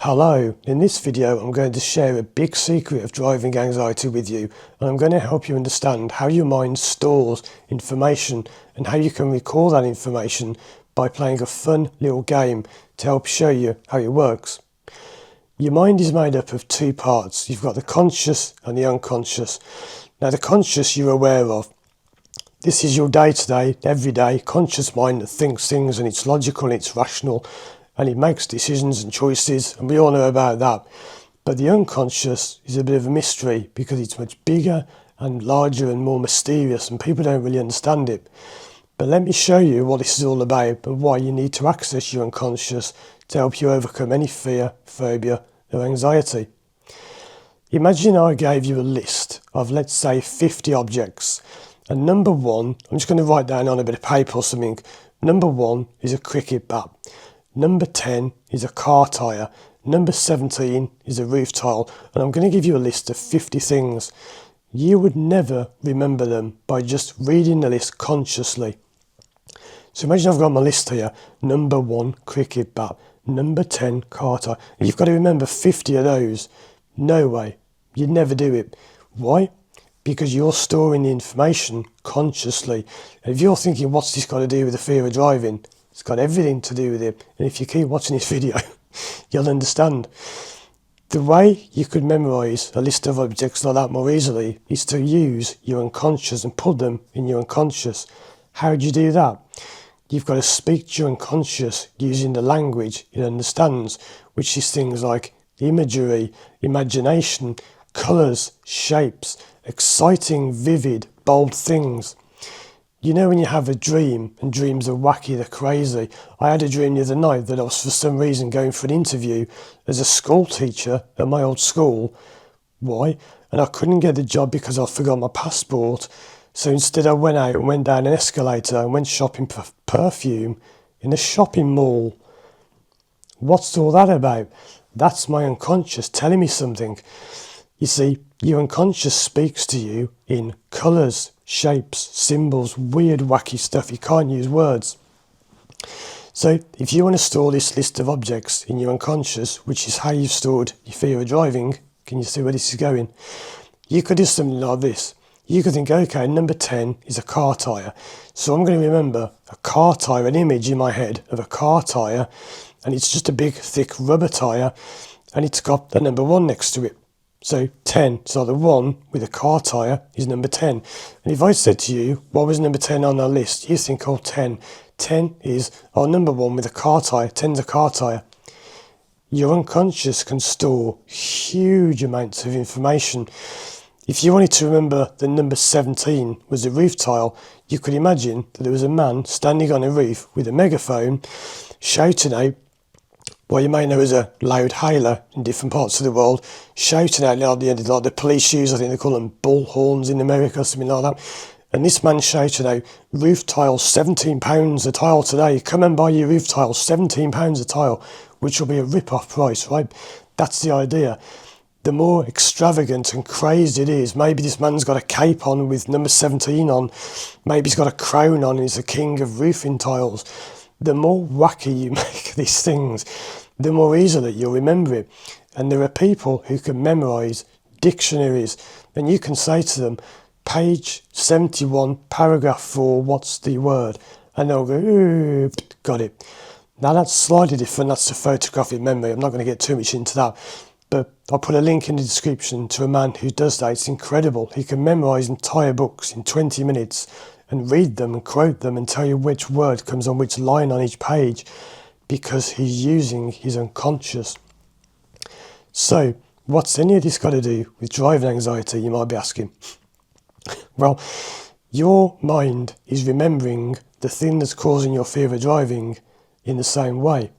Hello, in this video I'm going to share a big secret of driving anxiety with you, and I'm going to help you understand how your mind stores information and how you can recall that information by playing a fun little game to help show you how it works. Your mind is made up of two parts. You've got the conscious and the unconscious. Now the conscious you're aware of. This is your day-to-day, everyday conscious mind that thinks things, and it's logical and it's rational and it makes decisions and choices, and we all know about that. But the unconscious is a bit of a mystery because it's much bigger and larger and more mysterious, and people don't really understand it. But let me show you what this is all about and why you need to access your unconscious to help you overcome any fear, phobia or anxiety. Imagine I gave you a list of, let's say, 50 objects. And number one, I'm just going to write down on a bit of paper or something. Number one is a cricket bat. Number 10 is a car tyre. Number 17 is a roof tile. And I'm going to give you a list of 50 things. You would never remember them by just reading the list consciously. So imagine I've got my list here. Number 1, cricket bat. Number 10, car tyre. And you've got to remember 50 of those. No way. You'd never do it. Why? Because you're storing the information consciously. And if you're thinking, what's this got to do with the fear of driving? It's got everything to do with it. And if you keep watching this video, you'll understand. The way you could memorise a list of objects like that more easily is to use your unconscious and put them in your unconscious. How do you do that? You've got to speak to your unconscious using the language it understands, which is things like imagery, imagination, colours, shapes, exciting, vivid, bold things. You know when you have a dream, and dreams are wacky, they're crazy. I had a dream the other night that I was for some reason going for an interview as a school teacher at my old school. Why? And I couldn't get the job because I forgot my passport. So instead I went out and went down an escalator and went shopping for perfume in a shopping mall. What's all that about? That's my unconscious telling me something. You see, your unconscious speaks to you in colours, shapes, symbols, weird wacky stuff. You can't use words. So if you want to store this list of objects in your unconscious, which is how you've stored your fear of driving, can you see where this is going? You could do something like this. You could think, okay, number 10 is a car tyre. So I'm going to remember a car tyre, an image in my head of a car tyre, and it's just a big thick rubber tyre, and it's got the number 1 next to it. So 10, so the 1 with a car tyre is number 10. And if I said to you, what was number 10 on our list? You think, oh, 10. 10 is, oh, number 1 with a car tyre. 10's a car tyre. Your unconscious can store huge amounts of information. If you wanted to remember that number 17 was a roof tile, you could imagine that there was a man standing on a roof with a megaphone shouting out, what you may know as a loud hailer in different parts of the world, shouting out loud at the end of like the police shoes, I think they call them bullhorns in America, something like that. And this man shouted out, roof tiles, £17 a tile today. Come and buy your roof tiles, £17 a tile, which will be a rip-off price, right? That's the idea. The more extravagant and crazy it is, maybe this man's got a cape on with number 17 on, maybe he's got a crown on and he's the king of roofing tiles. The more wacky you make these things, the more easily you'll remember it. And there are people who can memorise dictionaries, and you can say to them, page 71, paragraph 4, what's the word? And they'll go, ooh, got it. Now that's slightly different, that's a photographic memory. I'm not going to get too much into that. But I'll put a link in the description to a man who does that. It's incredible. He can memorise entire books in 20 minutes and read them and quote them and tell you which word comes on which line on each page because he's using his unconscious. So, what's any of this got to do with driving anxiety, you might be asking? Well, your mind is remembering the thing that's causing your fear of driving in the same way.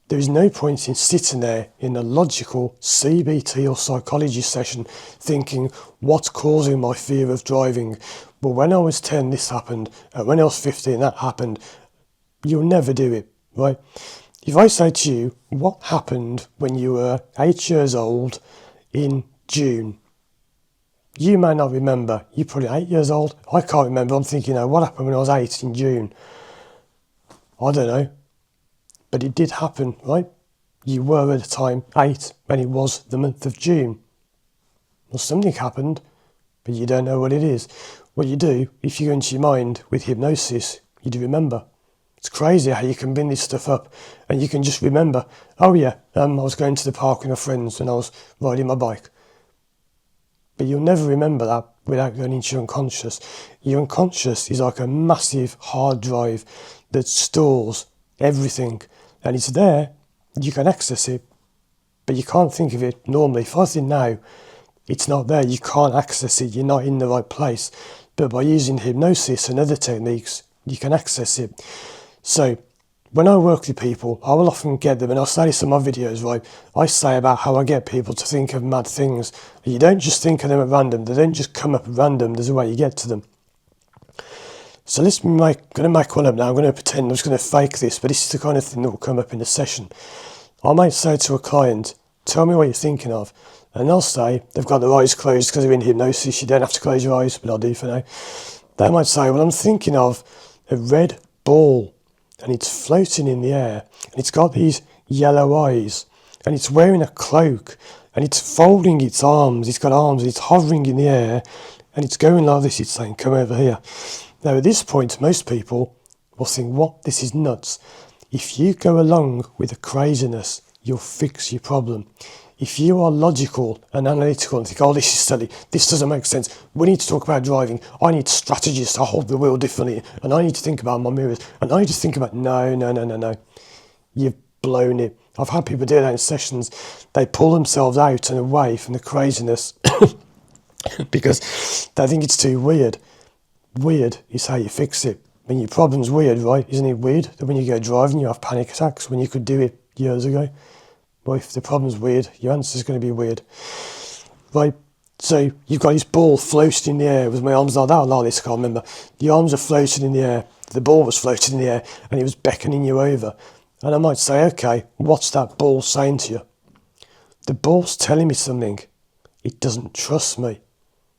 There is no point in sitting there in a logical CBT or psychology session thinking, what's causing my fear of driving? Well, when I was 10, this happened. When I was 15, that happened. You'll never do it, right? If I say to you, what happened when you were 8 years old in June? You may not remember. You're probably 8 years old. I can't remember. I'm thinking, what happened when I was 8 in June? I don't know. But it did happen, right? You were at the time 8 and it was the month of June. Well, something happened, but you don't know what it is. What you do, if you go into your mind with hypnosis, you do remember. It's crazy how you can bring this stuff up and you can just remember, oh yeah, I was going to the park with my friends and I was riding my bike. But you'll never remember that without going into your unconscious. Your unconscious is like a massive hard drive that stores everything, and it's there, you can access it, but you can't think of it normally. If I think now, it's not there, you can't access it, you're not in the right place. But by using hypnosis and other techniques, you can access it. So when I work with people, I will often get them, and I'll say this in my videos, right? I say about how I get people to think of mad things. You don't just think of them at random, they don't just come up at random, there's a way you get to them. So I'm going to make one up now. I'm going to pretend I'm just going to fake this, but this is the kind of thing that will come up in the session. I might say to a client, tell me what you're thinking of. And they'll say, they've got their eyes closed because they're in hypnosis. You don't have to close your eyes, but I'll do for now. They might say, well, I'm thinking of a red ball and it's floating in the air and it's got these yellow eyes and it's wearing a cloak and it's folding its arms. It's got arms and it's hovering in the air and it's going like this. It's saying, come over here. Now, at this point, most people will think, what? This is nuts. If you go along with the craziness, you'll fix your problem. If you are logical and analytical and think, oh, this is silly, this doesn't make sense, we need to talk about driving, I need strategies to hold the wheel differently, and I need to think about my mirrors, and I need to think about, no. You've blown it. I've had people do that in sessions. They pull themselves out and away from the craziness because they think it's too weird. Weird is how you fix it. When your problem's weird, right? Isn't it weird that when you go driving you have panic attacks when you could do it years ago? Well, if the problem's weird, your answer's going to be weird. Right? So you've got this ball floating in the air with my arms like that, like this, I can't remember. The arms are floating in the air, the ball was floating in the air, and it was beckoning you over. And I might say, okay, what's that ball saying to you? The ball's telling me something. It doesn't trust me.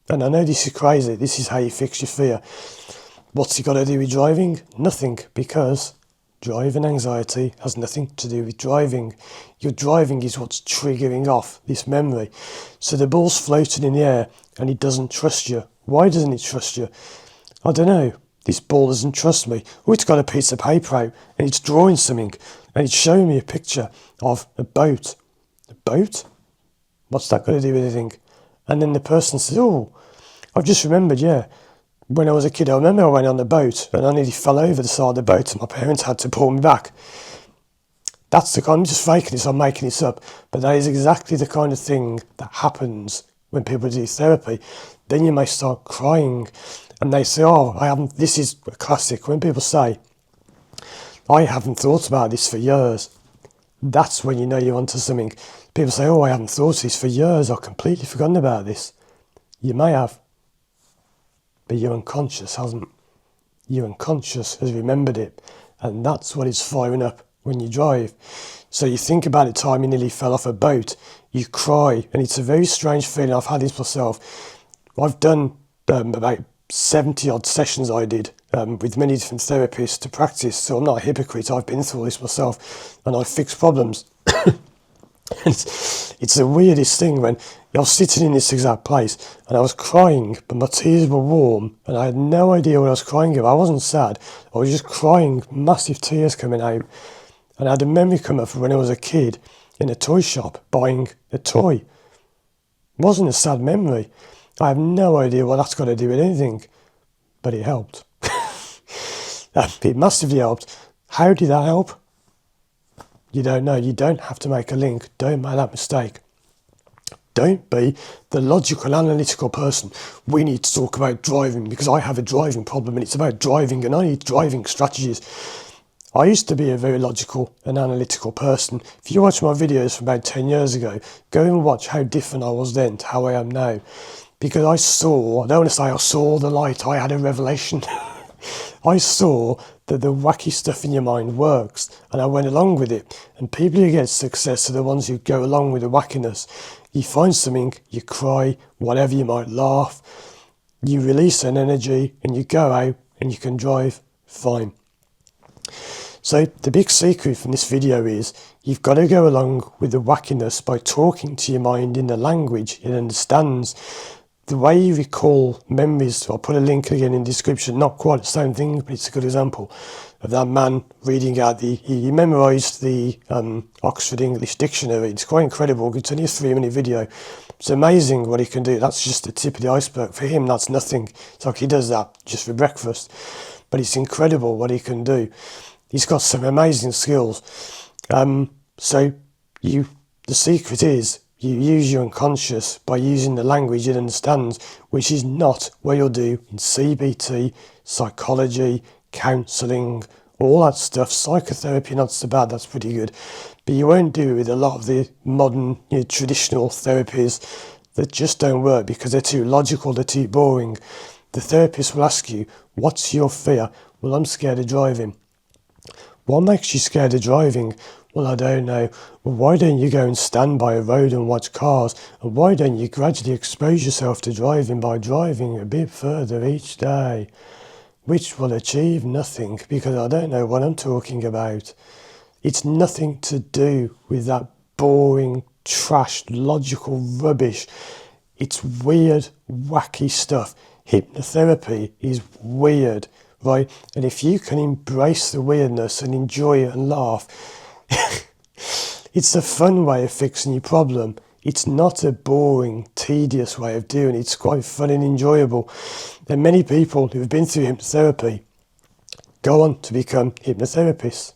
And I know this is crazy, this is how you fix your fear. What's it got to do with driving? Nothing, because driving anxiety has nothing to do with driving. Your driving is what's triggering off this memory. So the ball's floating in the air and it doesn't trust you. Why doesn't it trust you? I don't know. This ball doesn't trust me. Oh, it's got a piece of paper out and it's drawing something and it's showing me a picture of a boat. A boat? What's that got to do with anything? And then the person says, oh, I've just remembered, yeah. When I was a kid, I remember I went on the boat and I nearly fell over the side of the boat and my parents had to pull me back. That's the kind, I'm just faking this, I'm making this up, but that is exactly the kind of thing that happens when people do therapy. Then you may start crying and they say, oh, this is a classic, when people say, I haven't thought about this for years. That's when you know you're onto something. People say, oh, I haven't thought of this for years, I've completely forgotten about this. You may have, but your unconscious hasn't. Your unconscious has remembered it, and that's what is firing up when you drive. So you think about the time you nearly fell off a boat, you cry, and it's a very strange feeling. I've had this myself. I've done about 70 odd sessions I did with many different therapists to practice, so I'm not a hypocrite. I've been through all this myself and I've fixed problems. It's the weirdest thing when I was sitting in this exact place and I was crying, but my tears were warm and I had no idea what I was crying about. I wasn't sad, I was just crying, massive tears coming out. And I had a memory come up from when I was a kid in a toy shop buying a toy. It wasn't a sad memory. I have no idea what that's got to do with anything, but it helped. It massively helped. How did that help? You don't know. You don't have to make a link. Don't make that mistake. Don't be the logical, analytical person. We need to talk about driving because I have a driving problem and it's about driving and I need driving strategies. I used to be a very logical and analytical person. If you watch my videos from about 10 years ago, go and watch how different I was then to how I am now. Because I don't want to say I saw the light, I had a revelation. I saw that the wacky stuff in your mind works and I went along with it. And people who get success are the ones who go along with the wackiness. You find something, you cry, whatever, you might laugh, you release an energy and you go out and you can drive fine. So the big secret from this video is You've got to go along with the wackiness by talking to your mind in the language it understands. The way you recall memories, I'll put a link again in the description, not quite the same thing, but it's a good example of that man reading out he memorised the Oxford English Dictionary. It's quite incredible. It's only a 3-minute video. It's amazing what he can do. That's just the tip of the iceberg. For him, that's nothing. It's like he does that just for breakfast. But it's incredible what he can do. He's got some amazing skills. So the secret is you use your unconscious by using the language it understands, which is not what you'll do in CBT, psychology, counselling, all that stuff. Psychotherapy, not so bad, that's pretty good. But you won't do it with a lot of the modern, traditional therapies that just don't work because they're too logical, they're too boring. The therapist will ask you, what's your fear? Well, I'm scared of driving. What makes you scared of driving? Well, I don't know. Well, why don't you go and stand by a road and watch cars? And why don't you gradually expose yourself to driving by driving a bit further each day? Which will achieve nothing because I don't know what I'm talking about. It's nothing to do with that boring, trash, logical rubbish. It's weird, wacky stuff. Hypnotherapy is weird, right? And if you can embrace the weirdness and enjoy it and laugh, it's a fun way of fixing your problem. It's not a boring, tedious way of doing it. It's quite fun and enjoyable. There are many people who have been through hypnotherapy go on to become hypnotherapists,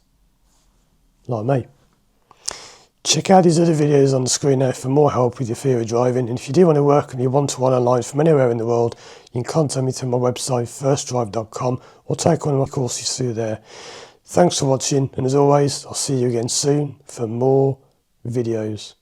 like me. Check out these other videos on the screen now for more help with your fear of driving. And if you do want to work with me one-to-one online from anywhere in the world, you can contact me through my website, firstdrive.com, or take one of my courses through there. Thanks for watching, and as always, I'll see you again soon for more videos.